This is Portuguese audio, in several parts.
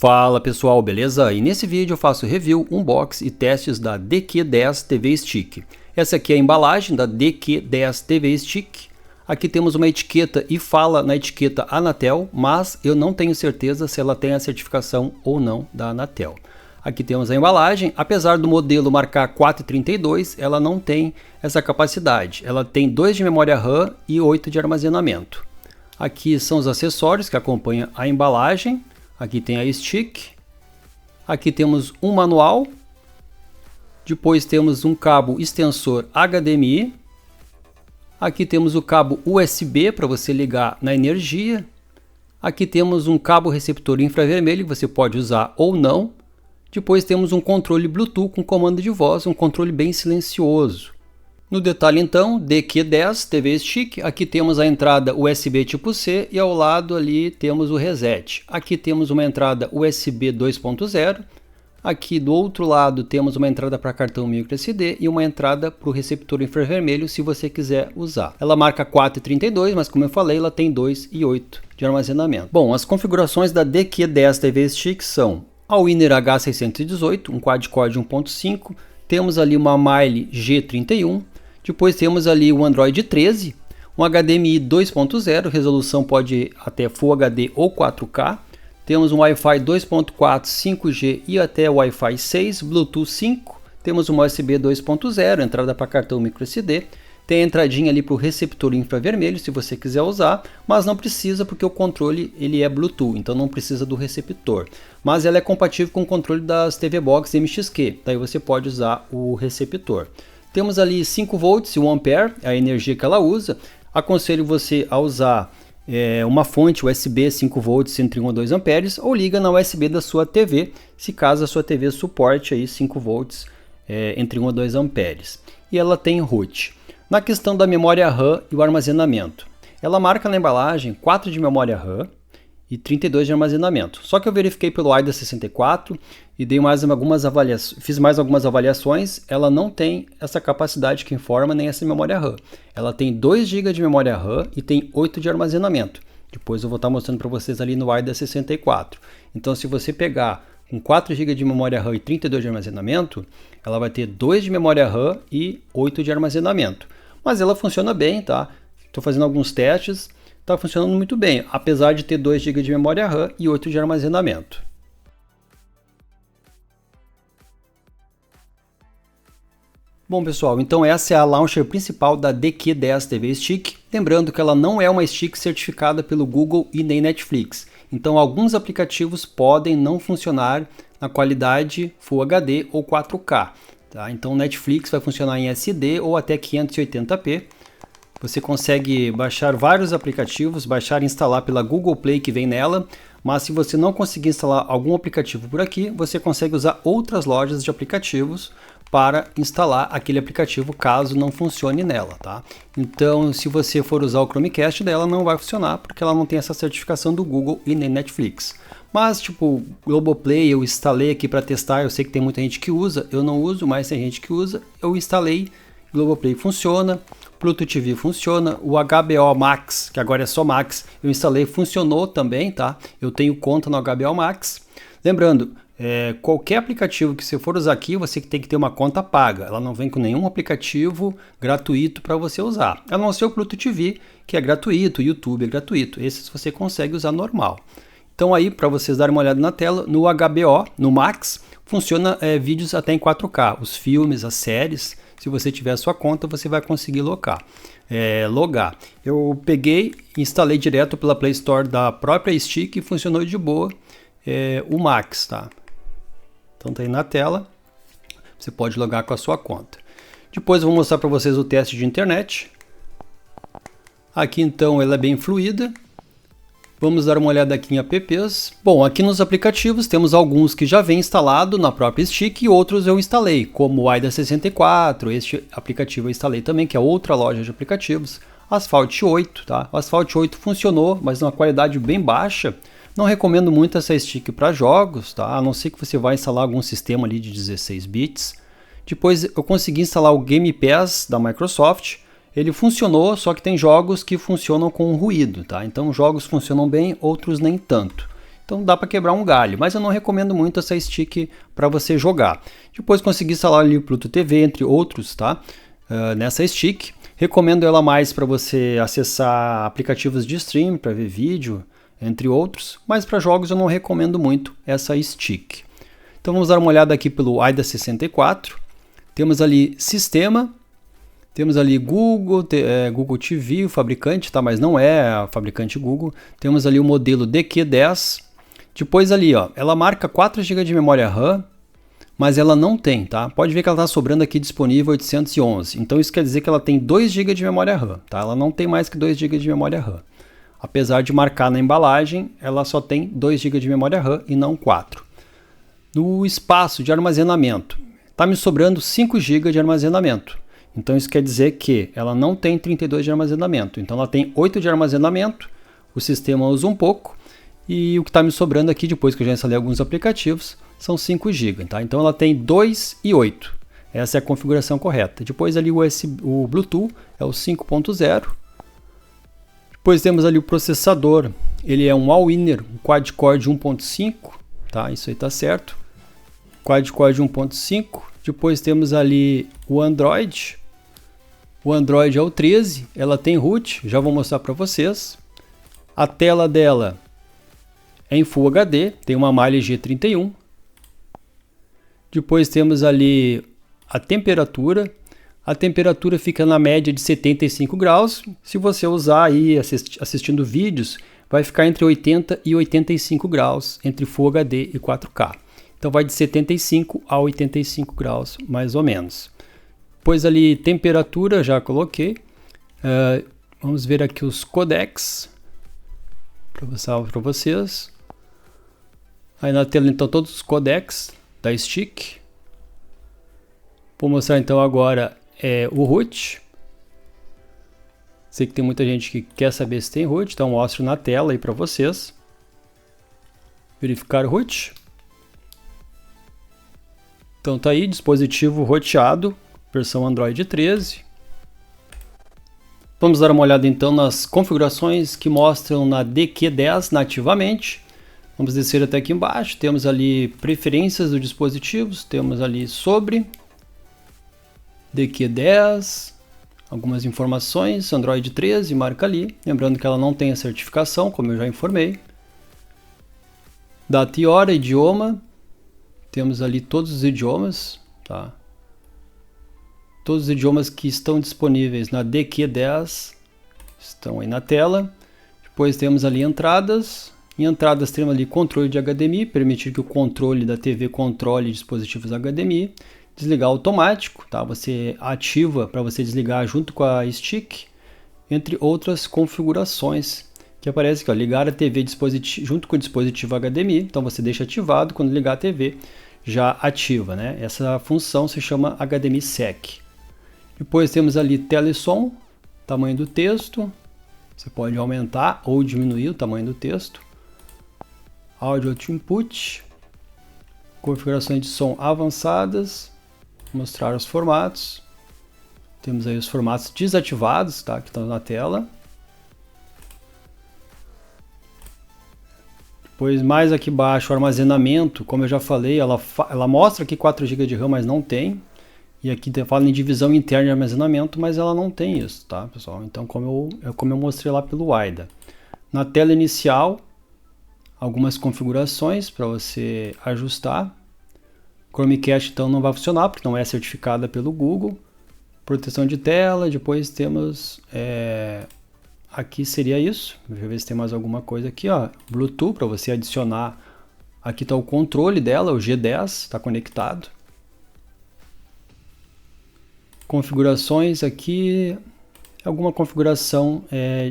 Fala pessoal, beleza? E nesse vídeo eu faço review, unboxing e testes da DQ10 TV Stick. Essa aqui é a embalagem da DQ10 TV Stick. Aqui temos uma etiqueta e fala na etiqueta Anatel, mas eu não tenho certeza se ela tem a certificação ou não da Anatel. Aqui temos a embalagem, apesar do modelo marcar 432, ela não tem essa capacidade. Ela tem 2 de memória RAM e 8 de armazenamento. Aqui são os acessórios que acompanham a embalagem. Aqui tem a stick, aqui temos um manual, depois temos um cabo extensor HDMI, aqui temos o cabo USB para você ligar na energia, aqui temos um cabo receptor infravermelho que você pode usar ou não, depois temos um controle Bluetooth com comando de voz, um controle bem silencioso. No detalhe então, DQ10 TV Stick, aqui temos a entrada USB tipo C e ao lado ali temos o reset. Aqui temos uma entrada USB 2.0, aqui do outro lado temos uma entrada para cartão microSD e uma entrada para o receptor infravermelho se você quiser usar. Ela marca 432, mas como eu falei, ela tem 2 e 8 de armazenamento. Bom, as configurações da DQ10 TV Stick são a Winner H618, um quad-core de 1.5, temos ali uma Mile G31, depois temos ali o Android 13, um HDMI 2.0, resolução pode ir até Full HD ou 4K. Temos um Wi-Fi 2.4, 5G e até Wi-Fi 6, Bluetooth 5. Temos uma USB 2.0, entrada para cartão microSD. Tem a entradinha ali para o receptor infravermelho, se você quiser usar, mas não precisa porque o controle ele é Bluetooth, então não precisa do receptor. Mas ela é compatível com o controle das TV Box MXQ, daí você pode usar o receptor. Temos ali 5 volts e 1 ampere, a energia que ela usa. Aconselho você a usar uma fonte USB 5 volts entre 1 a 2 amperes ou liga na USB da sua TV, se caso a sua TV suporte aí 5 volts entre 1 a 2 amperes. E ela tem root. Na questão da memória RAM e o armazenamento, ela marca na embalagem 4 de memória RAM e 32 de armazenamento. Só que eu verifiquei pelo AIDA64 e fiz mais algumas avaliações, ela não tem essa capacidade que informa nem essa memória RAM. Ela tem 2 GB de memória RAM e tem 8 de armazenamento. Depois eu vou estar mostrando para vocês ali no AIDA64. Então se você pegar com 4 GB de memória RAM e 32 de armazenamento, ela vai ter 2 de memória RAM e 8 de armazenamento. Mas ela funciona bem, tá? Estou fazendo alguns testes. Está funcionando muito bem, apesar de ter 2 GB de memória RAM e 8 de armazenamento. Bom pessoal, então essa é a launcher principal da DQ10 TV Stick. Lembrando que ela não é uma stick certificada pelo Google e nem Netflix. Então alguns aplicativos podem não funcionar na qualidade Full HD ou 4K. Tá? Então Netflix vai funcionar em SD ou até 580p. Você consegue baixar vários aplicativos, baixar e instalar pela Google Play que vem nela, mas se você não conseguir instalar algum aplicativo por aqui, você consegue usar outras lojas de aplicativos para instalar aquele aplicativo caso não funcione nela, tá? Então, se você for usar o Chromecast dela, não vai funcionar porque ela não tem essa certificação do Google e nem Netflix. Mas, tipo, Globoplay eu instalei aqui para testar, eu sei que tem muita gente que usa, eu não uso, mas tem gente que usa, eu instalei, Globoplay funciona. Pluto TV funciona, o HBO Max, que agora é só Max, eu instalei, funcionou também, tá? Eu tenho conta no HBO Max. Lembrando, qualquer aplicativo que você for usar aqui, você tem que ter uma conta paga. Ela não vem com nenhum aplicativo gratuito para você usar. A não ser o Pluto TV, que é gratuito, o YouTube é gratuito. Esses você consegue usar normal. Então aí, para vocês darem uma olhada na tela, no HBO, no Max, funciona vídeos até em 4K. Os filmes, as séries, se você tiver a sua conta, você vai conseguir logar. Eu peguei e instalei direto pela Play Store da própria Stick e funcionou de boa o Max, tá? Então tá aí na tela, você pode logar com a sua conta. Depois eu vou mostrar para vocês o teste de internet. Aqui então ela é bem fluida. Vamos dar uma olhada aqui em apps. Bom, aqui nos aplicativos temos alguns que já vem instalado na própria Stick e outros eu instalei, como o AIDA64, este aplicativo eu instalei também, que é outra loja de aplicativos. Asphalt 8, tá? O Asphalt 8 funcionou, mas numa qualidade bem baixa. Não recomendo muito essa Stick para jogos, tá? A não ser que você vai instalar algum sistema ali de 16 bits. Depois eu consegui instalar o Game Pass da Microsoft. Ele funcionou, só que tem jogos que funcionam com ruído, tá? Então jogos funcionam bem, outros nem tanto. Então dá para quebrar um galho, mas eu não recomendo muito essa stick para você jogar. Depois consegui instalar ali o Pluto TV, entre outros, tá? Nessa stick. Recomendo ela mais para você acessar aplicativos de stream, para ver vídeo, entre outros. Mas para jogos eu não recomendo muito essa stick. Então vamos dar uma olhada aqui pelo AIDA 64. Temos ali sistema. Temos ali Google, Google TV, o fabricante, tá? Mas não é a fabricante Google. Temos ali o modelo DQ10. Depois ali, ó, ela marca 4 GB de memória RAM, mas ela não tem, tá? Pode ver que ela está sobrando aqui disponível 811. Então isso quer dizer que ela tem 2 GB de memória RAM, tá? Ela não tem mais que 2 GB de memória RAM. Apesar de marcar na embalagem, ela só tem 2 GB de memória RAM e não 4. No espaço de armazenamento, tá me sobrando 5 GB de armazenamento. Então isso quer dizer que ela não tem 32 de armazenamento. Então ela tem 8 de armazenamento, o sistema usa um pouco, e o que está me sobrando aqui, depois que eu já instalei alguns aplicativos, são 5 GB. Tá? Então ela tem 2 e 8. Essa é a configuração correta. Depois ali o Bluetooth é o 5.0. Depois temos ali o processador. Ele é um Allwinner, um quad-core de 1.5. Tá? Isso aí está certo. Quad-core de 1.5. Depois temos ali o Android. O Android é o 13, ela tem root, já vou mostrar para vocês. A tela dela é em Full HD, tem uma malha G31. Depois temos ali a temperatura. A temperatura fica na média de 75 graus. Se você usar aí assistindo vídeos, vai ficar entre 80 e 85 graus, entre Full HD e 4K. Então vai de 75 a 85 graus, mais ou menos. Depois ali, temperatura, já coloquei. Vamos ver aqui os codecs, para mostrar para vocês. Aí na tela, então, todos os codecs da stick. Vou mostrar, então, agora o root. Sei que tem muita gente que quer saber se tem root, então mostro na tela aí para vocês. Verificar o root. Então tá aí, dispositivo roteado, versão Android 13. Vamos dar uma olhada então nas configurações que mostram na DQ10 nativamente. Vamos descer até aqui embaixo, temos ali preferências dos dispositivos, temos ali sobre DQ10, algumas informações, Android 13, marca ali, lembrando que ela não tem a certificação, como eu já informei. Data e hora, idioma, temos ali todos os idiomas, tá? Todos os idiomas que estão disponíveis na DQ10 estão aí na tela. Depois temos ali entradas. Em entradas temos ali controle de HDMI, permitir que o controle da TV controle dispositivos HDMI. Desligar automático, tá? Você ativa para você desligar junto com a stick, entre outras configurações que aparece aqui, ó, ligar a TV junto com o dispositivo HDMI. Então você deixa ativado, quando ligar a TV já ativa, né? Essa função se chama HDMI Sec. Depois temos ali tela e som, tamanho do texto, você pode aumentar ou diminuir o tamanho do texto. Audio to input, configurações de som avançadas, mostrar os formatos. Temos aí os formatos desativados, tá, que estão na tela. Depois mais aqui embaixo o armazenamento, como eu já falei, ela mostra aqui 4 GB de RAM, mas não tem. E aqui fala em divisão interna de armazenamento, mas ela não tem isso, tá, pessoal? Então, como eu mostrei lá pelo AIDA. Na tela inicial, algumas configurações para você ajustar. Chromecast, então, não vai funcionar, porque não é certificada pelo Google. Proteção de tela, depois temos... aqui seria isso. Deixa eu ver se tem mais alguma coisa aqui, ó. Bluetooth, para você adicionar. Aqui está o controle dela, o G10, está conectado. Configurações aqui, alguma configuração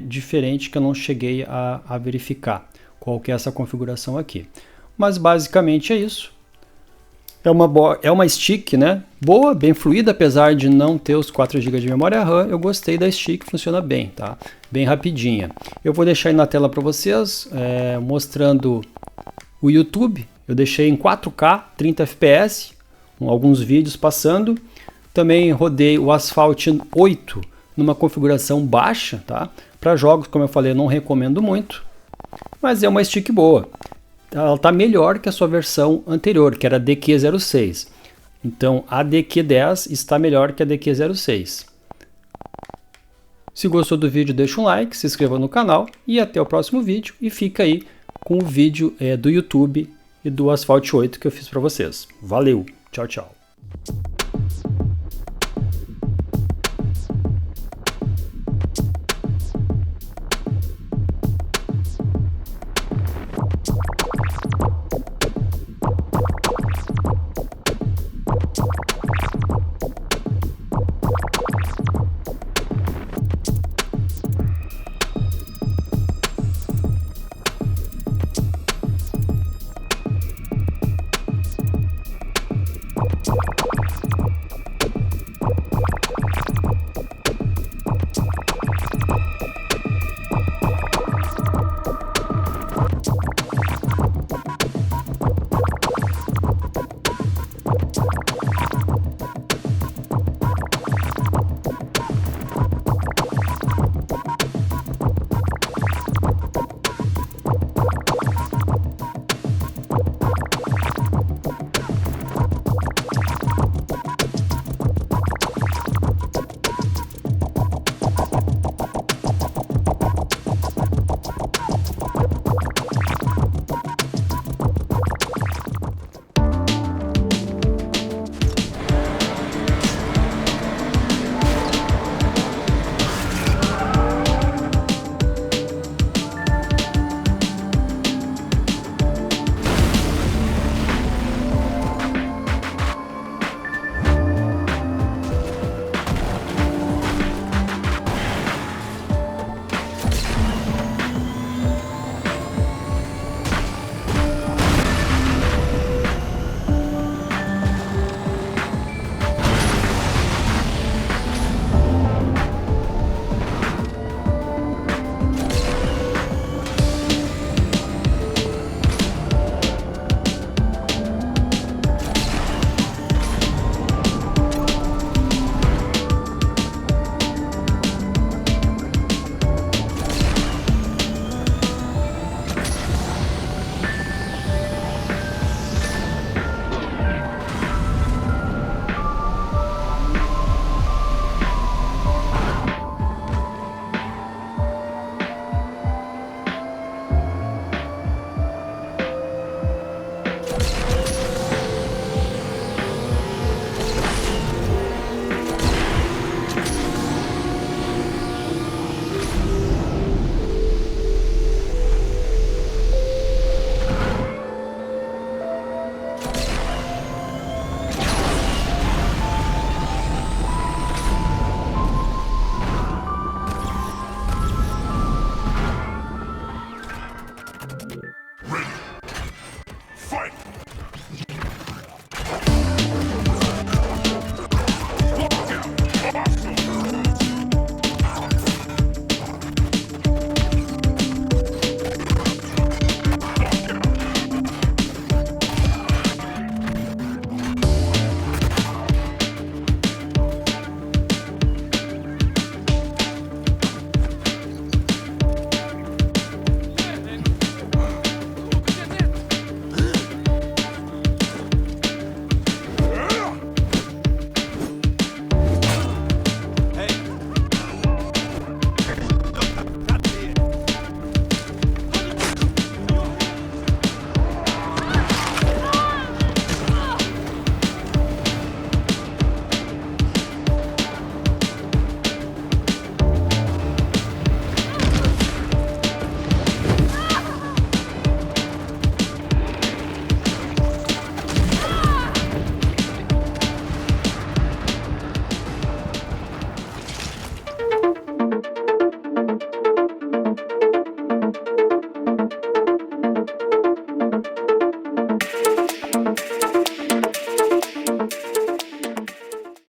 diferente que eu não cheguei a verificar qual que é essa configuração aqui. Mas basicamente é isso. É uma stick, né? Boa, bem fluida, apesar de não ter os 4 GB de memória RAM. Eu gostei da stick, funciona bem, tá? Bem rapidinha. Eu vou deixar aí na tela para vocês, mostrando o YouTube. Eu deixei em 4K, 30 FPS, com alguns vídeos passando. Também rodei o Asphalt 8 numa configuração baixa, tá? Para jogos, como eu falei, eu não recomendo muito, mas é uma stick boa. ela está melhor que a sua versão anterior, que era a DQ06. Então a DQ10 está melhor que a DQ06. Se gostou do vídeo, deixa um like, se inscreva no canal e até o próximo vídeo. E fica aí com o vídeo do YouTube e do Asphalt 8 que eu fiz para vocês. Valeu, tchau, tchau.